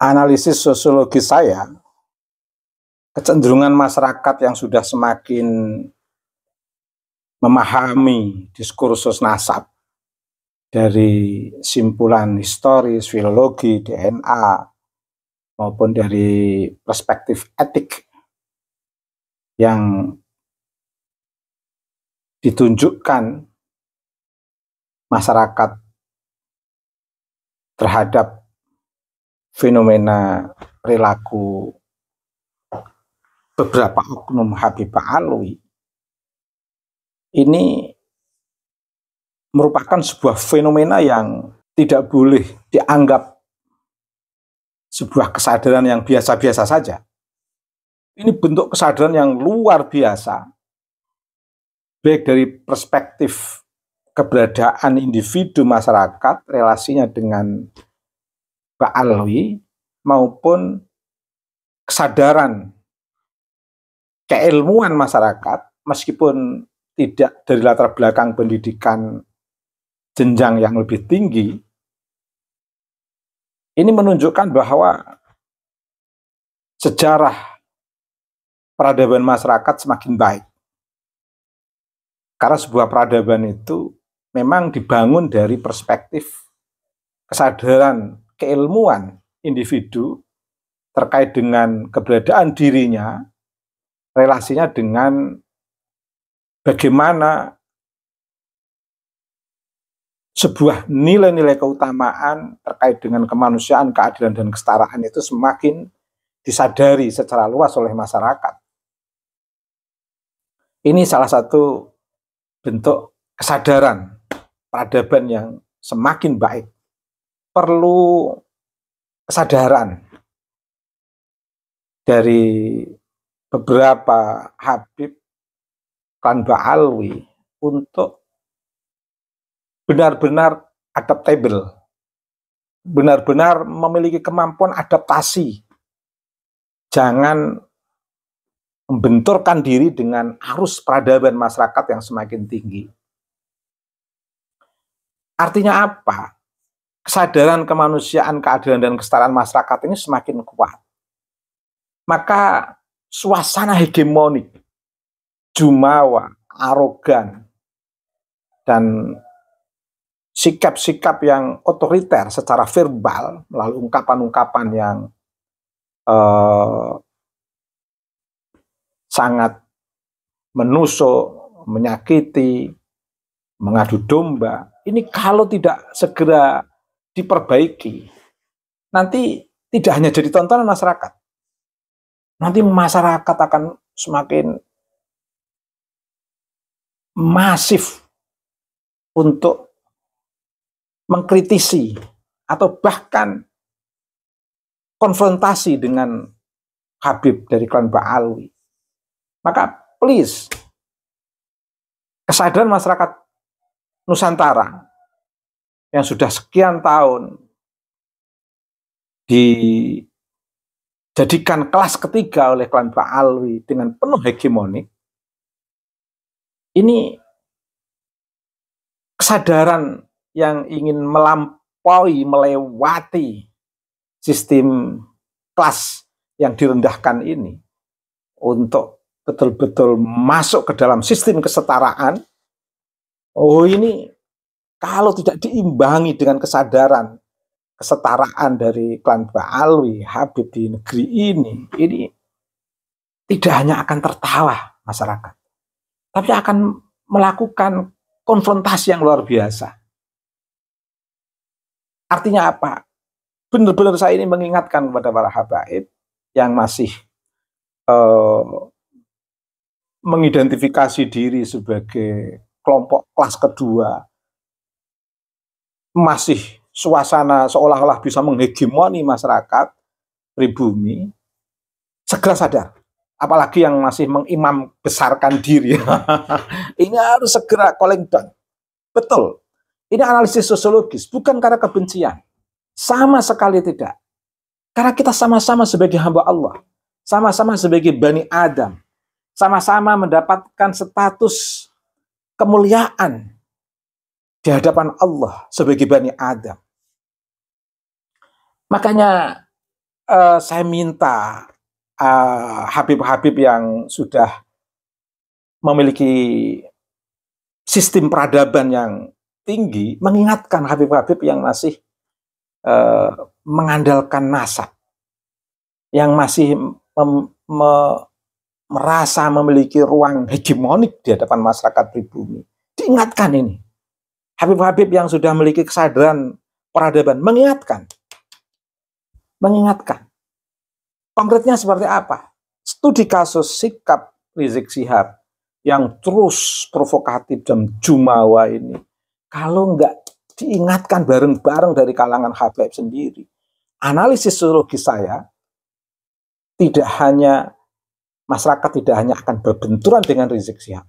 Analisis sosiologi saya, kecenderungan masyarakat yang sudah semakin memahami diskursus nasab dari simpulan historis, filologi, DNA, maupun dari perspektif etik yang ditunjukkan masyarakat terhadap fenomena perilaku beberapa oknum Habibah Alwi ini merupakan sebuah fenomena yang tidak boleh dianggap sebuah kesadaran yang biasa-biasa saja. Ini bentuk kesadaran yang luar biasa, baik dari perspektif keberadaan individu masyarakat, relasinya dengan Mbak Alwi, maupun kesadaran keilmuan masyarakat, meskipun tidak dari latar belakang pendidikan jenjang yang lebih tinggi. Ini menunjukkan bahwa sejarah peradaban masyarakat semakin baik. Karena sebuah peradaban itu memang dibangun dari perspektif kesadaran keilmuan individu terkait dengan keberadaan dirinya, relasinya dengan bagaimana sebuah nilai-nilai keutamaan terkait dengan kemanusiaan, keadilan, dan kesetaraan itu semakin disadari secara luas oleh masyarakat. Ini salah satu bentuk kesadaran peradaban yang semakin baik. Perlu kesadaran dari beberapa Habib Mbak Alwi untuk benar-benar adaptable, benar-benar memiliki kemampuan adaptasi. Jangan membenturkan diri dengan arus peradaban masyarakat yang semakin tinggi. Artinya apa? Kesadaran kemanusiaan, keadilan, dan kesetaraan masyarakat ini semakin kuat. Maka suasana hegemonik, jumawa, arogan, dan sikap-sikap yang otoriter secara verbal melalui ungkapan-ungkapan yang sangat menusuk, menyakiti, mengadu domba, ini kalau tidak segera diperbaiki, nanti tidak hanya jadi tontonan masyarakat, nanti masyarakat akan semakin masif untuk mengkritisi atau bahkan konfrontasi dengan Habib dari klan Mbak Alwi. Maka please, kesadaran masyarakat Nusantara yang sudah sekian tahun dijadikan kelas ketiga oleh klan Mbak Alwi dengan penuh hegemonik, ini kesadaran yang ingin melampaui, melewati sistem kelas yang direndahkan ini untuk betul-betul masuk ke dalam sistem kesetaraan. Oh, ini kalau tidak diimbangi dengan kesadaran kesetaraan dari klan Mbak Alwi, Habib di negeri ini tidak hanya akan tertawa masyarakat, tapi akan melakukan konfrontasi yang luar biasa. Artinya apa? Benar-benar saya ini mengingatkan kepada para habaib yang masih mengidentifikasi diri sebagai kelompok kelas kedua, masih suasana seolah-olah bisa menghegemoni masyarakat pribumi, segera sadar. Apalagi yang masih mengimam besarkan diri. Ini harus segera calling down. Betul. Ini analisis sosiologis, bukan karena kebencian. Sama sekali tidak. Karena kita sama-sama sebagai hamba Allah. Sama-sama sebagai Bani Adam. Sama-sama mendapatkan status kemuliaan di hadapan Allah sebagai Bani Adam. Makanya saya minta Habib-habib yang sudah memiliki sistem peradaban yang tinggi mengingatkan Habib-habib yang masih mengandalkan nasab, yang masih merasa memiliki ruang hegemonik di hadapan masyarakat pribumi. Diingatkan ini. Habib-habib yang sudah memiliki kesadaran peradaban mengingatkan. Konkretnya seperti apa? Studi kasus sikap Rizik Syihab yang terus provokatif dan jumawa ini, kalau nggak diingatkan bareng-bareng dari kalangan Habib sendiri, analisis sosiologis saya, tidak hanya masyarakat tidak hanya akan berbenturan dengan Rizik Syihab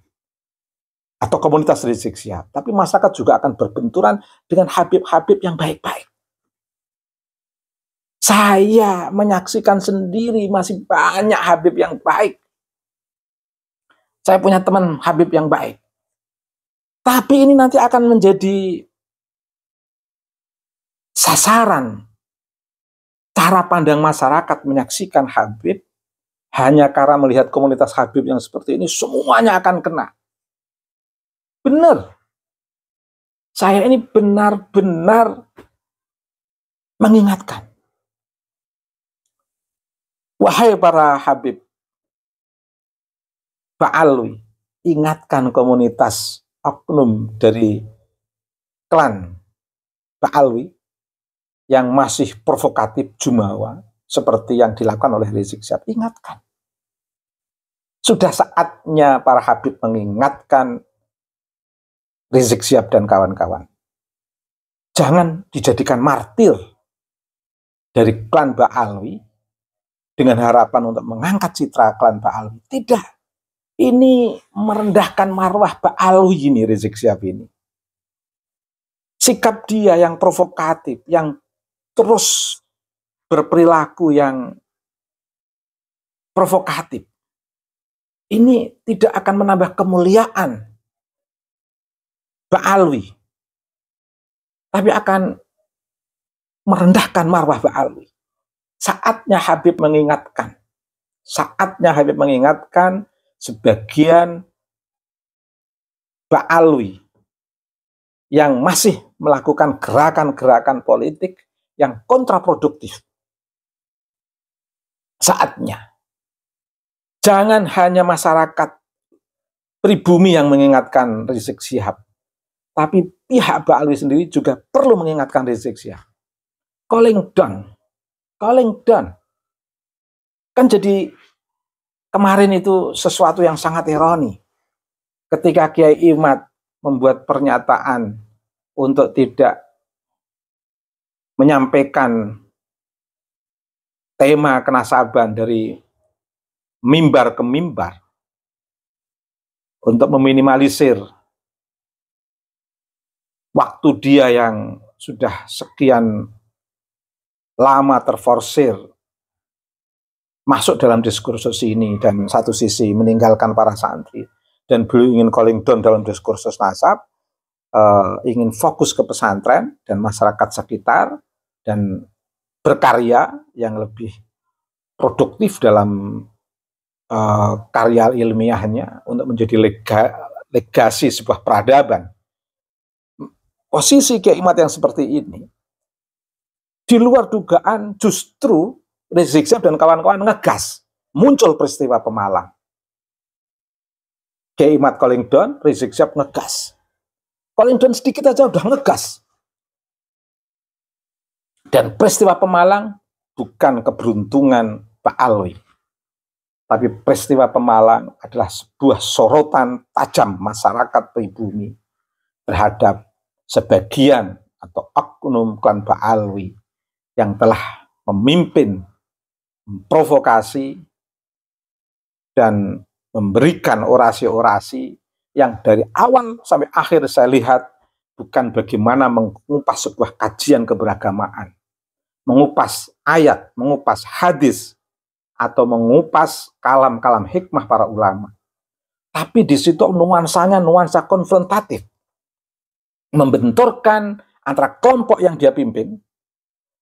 atau komunitas Rizik Syihab, tapi masyarakat juga akan berbenturan dengan Habib-habib yang baik-baik. Saya menyaksikan sendiri masih banyak Habib yang baik. Saya punya teman Habib yang baik. Tapi ini nanti akan menjadi sasaran cara pandang masyarakat menyaksikan Habib hanya karena melihat komunitas Habib yang seperti ini, semuanya akan kena. Benar. Saya ini benar-benar mengingatkan. Wahai para Habib Ba'alwi, ingatkan komunitas oknum dari klan Ba'alwi yang masih provokatif jumawa seperti yang dilakukan oleh Rizik Syihab. Ingatkan. Sudah saatnya para Habib mengingatkan Rizik Syihab dan kawan-kawan. Jangan dijadikan martir dari klan Ba'alwi dengan harapan untuk mengangkat citra klan Ba'alwi. Tidak. Ini merendahkan marwah Ba'alwi ini, Rizik Syihab ini. Sikap dia yang provokatif, yang terus berperilaku yang provokatif, ini tidak akan menambah kemuliaan Ba'alwi, tapi akan merendahkan marwah Ba'alwi. Saatnya Habib mengingatkan. Sebagian Ba'alwi yang masih melakukan gerakan-gerakan politik yang kontraproduktif. Saatnya. Jangan hanya masyarakat pribumi yang mengingatkan Rizik Syihab, tapi pihak Ba'alwi sendiri juga perlu mengingatkan Rizik Syihab. Calling down. Kan jadi kemarin itu sesuatu yang sangat ironi. Ketika Kiai Imad membuat pernyataan untuk tidak menyampaikan tema kenasaban dari mimbar ke mimbar untuk meminimalisir waktu dia yang sudah sekian lama terforsir masuk dalam diskursus ini, dan satu sisi meninggalkan para santri, dan beliau ingin calling down dalam diskursus nasab, ingin fokus ke pesantren dan masyarakat sekitar, dan berkarya yang lebih produktif dalam karya ilmiahnya untuk menjadi legasi sebuah peradaban. Posisi Kiai Imad yang seperti ini, di luar dugaan justru Rizik Syihab dan kawan-kawan ngegas. Muncul peristiwa Pemalang. Kiai Imad calling down, Rizik Syihab ngegas. Calling down sedikit aja udah ngegas. Dan peristiwa Pemalang bukan keberuntungan Ba'alwi, tapi peristiwa Pemalang adalah sebuah sorotan tajam masyarakat pribumi terhadap sebagian atau oknum klan Ba'alwi yang telah memimpin, memprovokasi, dan memberikan orasi-orasi yang dari awal sampai akhir saya lihat bukan bagaimana mengupas sebuah kajian keberagamaan, mengupas ayat, mengupas hadis, atau mengupas kalam-kalam hikmah para ulama. Tapi di situ nuansanya nuansa konfrontatif, membenturkan antara kelompok yang dia pimpin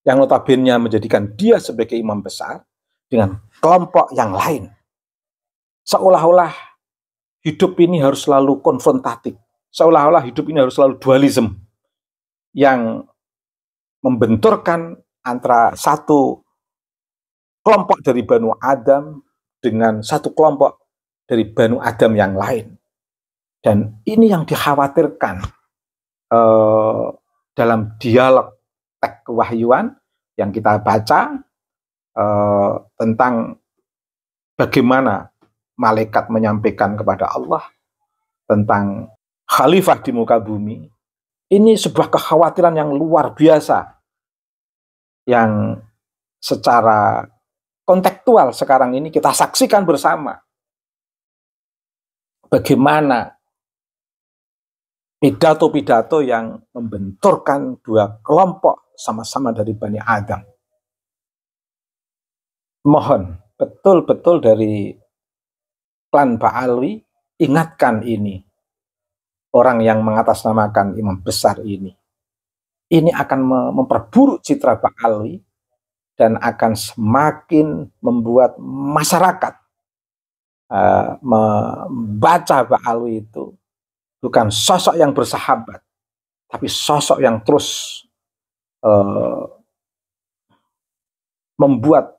yang notabene menjadikan dia sebagai imam besar dengan kelompok yang lain. Seolah-olah hidup ini harus selalu konfrontatif. Seolah-olah hidup ini harus selalu dualisme yang membenturkan antara satu kelompok dari Banu Adam dengan satu kelompok dari Banu Adam yang lain. Dan ini yang dikhawatirkan dalam dialog teks kewahyuan yang kita baca tentang bagaimana malaikat menyampaikan kepada Allah tentang khalifah di muka bumi. Ini sebuah kekhawatiran yang luar biasa yang secara kontekstual sekarang ini kita saksikan bersama. Bagaimana pidato-pidato yang membenturkan dua kelompok sama-sama dari Bani Adam. Mohon betul-betul dari klan Ba'alwi ingatkan ini. Orang yang mengatasnamakan imam besar ini. Ini akan memperburuk citra Ba'alwi dan akan semakin membuat masyarakat membaca Ba'alwi itu bukan sosok yang bersahabat, tapi sosok yang terus membuat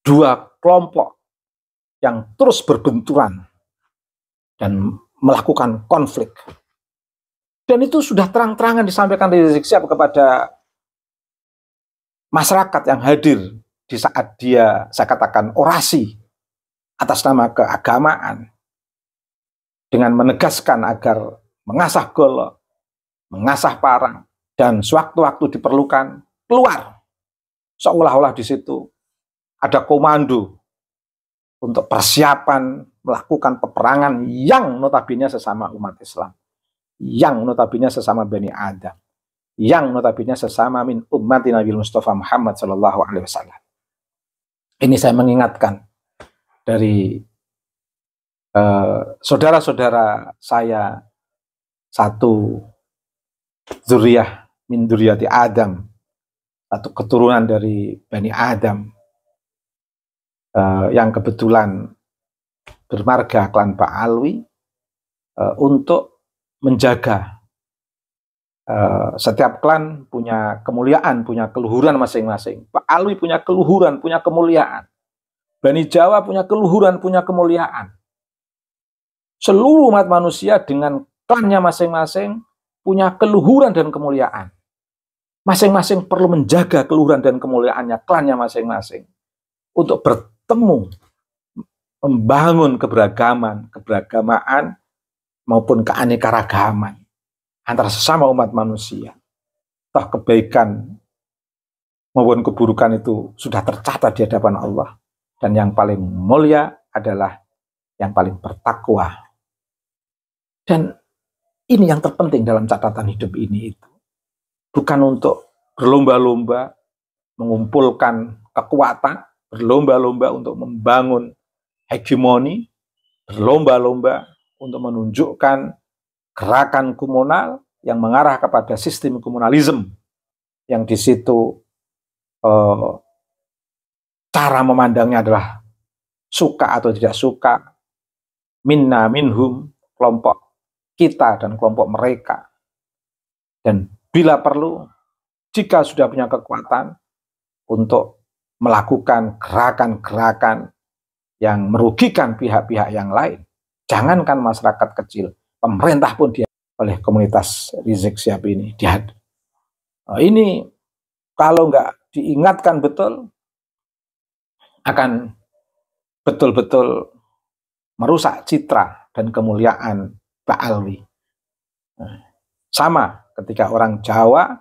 dua kelompok yang terus berbenturan dan melakukan konflik. Dan itu sudah terang-terangan disampaikan Rizik Syihab kepada masyarakat yang hadir di saat dia, saya katakan, orasi atas nama keagamaan dengan menegaskan agar mengasah golok, mengasah parang, dan sewaktu-waktu diperlukan keluar. Seolah-olah di situ ada komando untuk persiapan melakukan peperangan yang notabene sesama umat Islam, yang notabene sesama Bani Adam, yang notabene sesama min ummati Nabi Mustafa Muhammad Sallallahu Alaihi Wasallam. Ini saya mengingatkan dari saudara-saudara saya, satu zuriyah min dzurriyyati Adam, satu keturunan dari Bani Adam, yang kebetulan bermarga klan Ba'alwi, untuk menjaga setiap klan punya kemuliaan, punya keluhuran masing-masing. Ba'alwi punya keluhuran, punya kemuliaan. Bani Jawa punya keluhuran, punya kemuliaan. Seluruh umat manusia dengan klannya masing-masing punya keluhuran dan kemuliaan. Masing-masing perlu menjaga keluhuran dan kemuliaannya, klannya masing-masing, untuk bertemu, membangun keberagamaan maupun keanekaragaman antara sesama umat manusia. Toh kebaikan maupun keburukan itu sudah tercatat di hadapan Allah, dan yang paling mulia adalah yang paling bertakwa. Dan ini yang terpenting dalam catatan hidup ini itu. Bukan untuk berlomba-lomba mengumpulkan kekuatan, berlomba-lomba untuk membangun hegemoni, berlomba-lomba untuk menunjukkan gerakan komunal yang mengarah kepada sistem komunalisme, yang di situ cara memandangnya adalah suka atau tidak suka, minna minhum, kelompok kita dan kelompok mereka. Dan bila perlu, jika sudah punya kekuatan untuk melakukan gerakan-gerakan yang merugikan pihak-pihak yang lain, jangankan masyarakat kecil, pemerintah pun dia oleh komunitas Rizik Syihab ini dihadap. Ini kalau nggak diingatkan betul, akan betul-betul merusak citra dan kemuliaan Ba'alwi. Sama ketika orang Jawa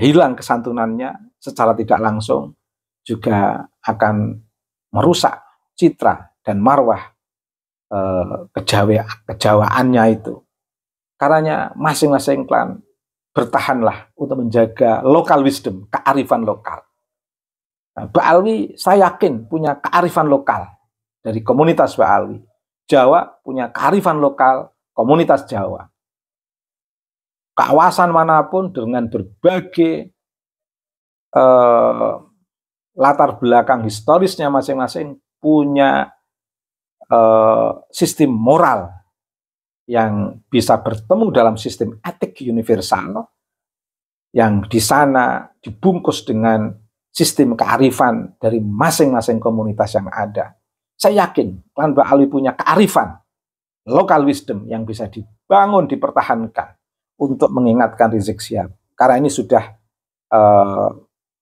hilang kesantunannya secara tidak langsung, juga akan merusak citra dan marwah kejawaannya itu. Karena masing-masing klan bertahanlah untuk menjaga local wisdom, kearifan lokal. Ba'alwi saya yakin punya kearifan lokal dari komunitas Ba'alwi. Jawa punya kearifan lokal komunitas Jawa. kawasan manapun dengan berbagai latar belakang historisnya masing-masing punya sistem moral yang bisa bertemu dalam sistem etik universal yang di sana dibungkus dengan sistem kearifan dari masing-masing komunitas yang ada. Saya yakin Klan Mbak Alwi punya kearifan, local wisdom yang bisa dibangun, dipertahankan untuk mengingatkan Rizik Syihab. Karena ini sudah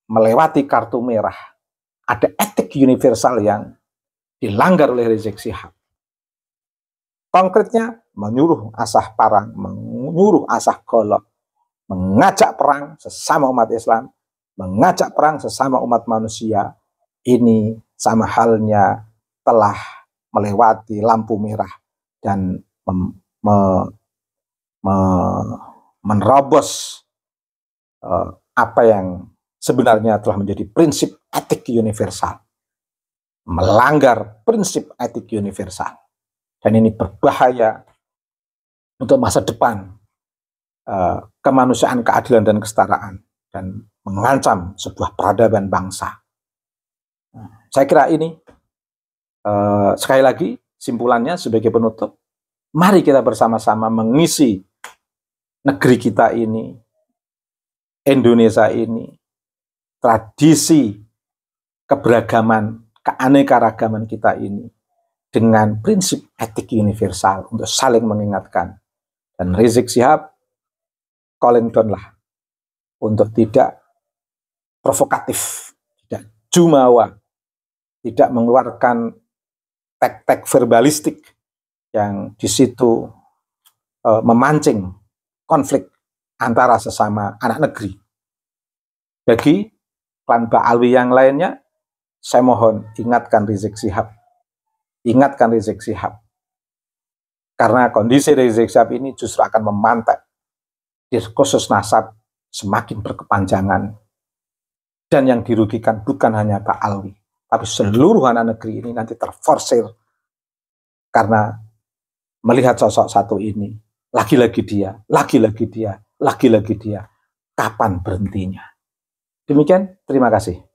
melewati kartu merah. Ada etik universal yang dilanggar oleh Rizik Syihab. Konkretnya, menyuruh asah parang, menyuruh asah golok, mengajak perang sesama umat Islam, mengajak perang sesama umat manusia, ini sama halnya telah melewati lampu merah dan menerobos apa yang sebenarnya telah menjadi prinsip etik universal, melanggar prinsip etik universal, dan ini berbahaya untuk masa depan kemanusiaan, keadilan, dan kesetaraan, dan mengancam sebuah peradaban bangsa. Saya kira ini sekali lagi simpulannya sebagai penutup, mari kita bersama-sama mengisi negeri kita ini, Indonesia ini, tradisi keberagaman, keanekaragaman kita ini dengan prinsip etik universal untuk saling mengingatkan. Dan Rizik Syihab calling down lah untuk tidak provokatif, tidak jumawa, tidak mengeluarkan tag-tag verbalistik yang di situ memancing konflik antara sesama anak negeri. Bagi Klan Mbak Alwi yang lainnya, saya mohon ingatkan Rizik Syihab. Ingatkan Rizik Syihab. Karena kondisi Rizik Syihab ini justru akan memantek diskursus nasab semakin berkepanjangan. Dan yang dirugikan bukan hanya Mbak Alwi, tapi seluruh anak negeri ini nanti terforsir karena melihat sosok satu ini. Lagi-lagi dia, lagi-lagi dia, lagi-lagi dia. Kapan berhentinya? Demikian, terima kasih.